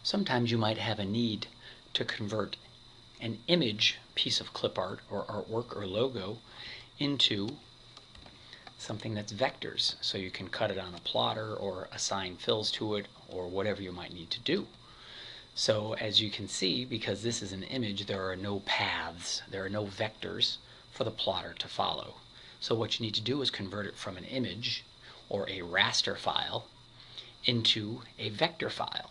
Sometimes you might have a need to convert an image piece of clip art or artwork or logo into something that's vectors, so you can cut it on a plotter or assign fills to it or whatever you might need to do. So as you can see, because this is an image, there are no paths, there are no vectors for the plotter to follow. So what you need to do is convert it from an image or a raster file into a vector file.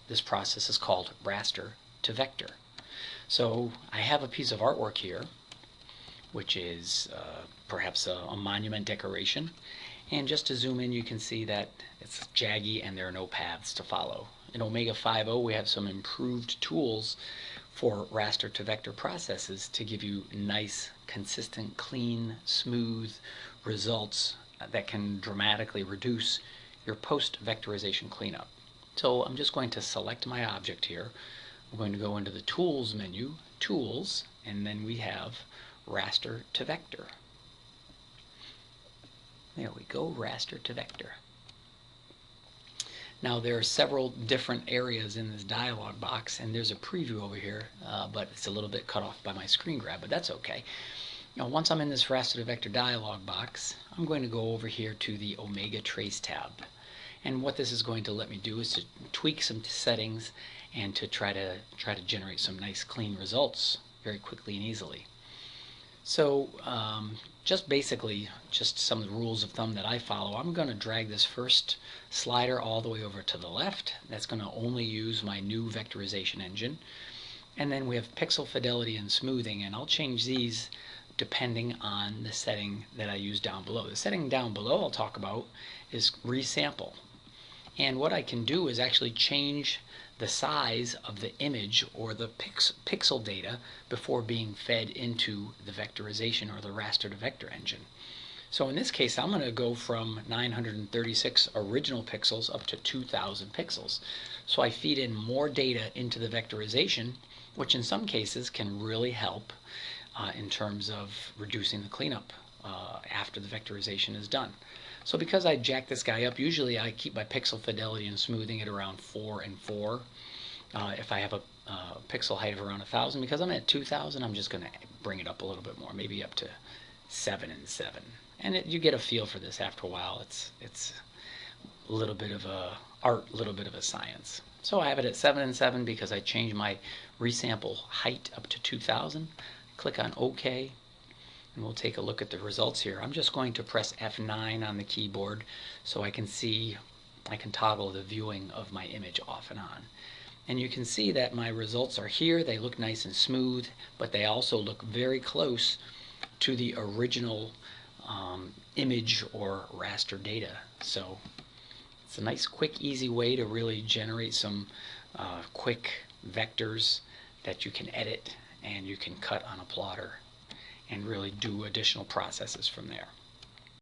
This process is called raster to vector. So I have a piece of artwork here, which is perhaps a monument decoration. And just to zoom in, you can see that it's jaggy and there are no paths to follow. In Omega 5.0, we have some improved tools for raster to vector processes to give you nice, consistent, clean, smooth results that can dramatically reduce your post-vectorization cleanup. So I'm just going to select my object here. I'm going to go into the Tools menu, Tools, and then we have Raster to Vector. There we go, Raster to Vector. Now there are several different areas in this dialog box, and there's a preview over here, but it's a little bit cut off by my screen grab, but that's okay. Now once I'm in this Raster to Vector dialog box, I'm going to go over here to the Omega Trace tab. And what this is going to let me do is to tweak some settings and to try to generate some nice clean results very quickly and easily. So just basically, just some of the rules of thumb that I follow. I'm going to drag this first slider all the way over to the left. That's going to only use my new vectorization engine. And then we have pixel fidelity and smoothing, and I'll change these depending on the setting that I use down below. The setting down below I'll talk about is resample. And what I can do is actually change the size of the image or the pixel data before being fed into the vectorization or the raster to vector engine. So in this case, I'm going to go from 936 original pixels up to 2,000 pixels. So I feed in more data into the vectorization, which in some cases can really help in terms of reducing the cleanup after the vectorization is done. So because I jack this guy up, usually I keep my pixel fidelity and smoothing at around 4 and 4. If I have a pixel height of around 1,000, because I'm at 2,000, I'm just going to bring it up a little bit more, maybe up to 7 and 7. And you get a feel for this after a while. It's a little bit of a art, a little bit of a science. So I have it at 7 and 7 because I changed my resample height up to 2,000. Click on OK. And we'll take a look at the results here. I'm just going to press F9 on the keyboard so I can see, I can toggle the viewing of my image off and on. And you can see that my results are here. They look nice and smooth, but they also look very close to the original image or raster data. So it's a nice, quick, easy way to really generate some quick vectors that you can edit and you can cut on a plotter and really do additional processes from there.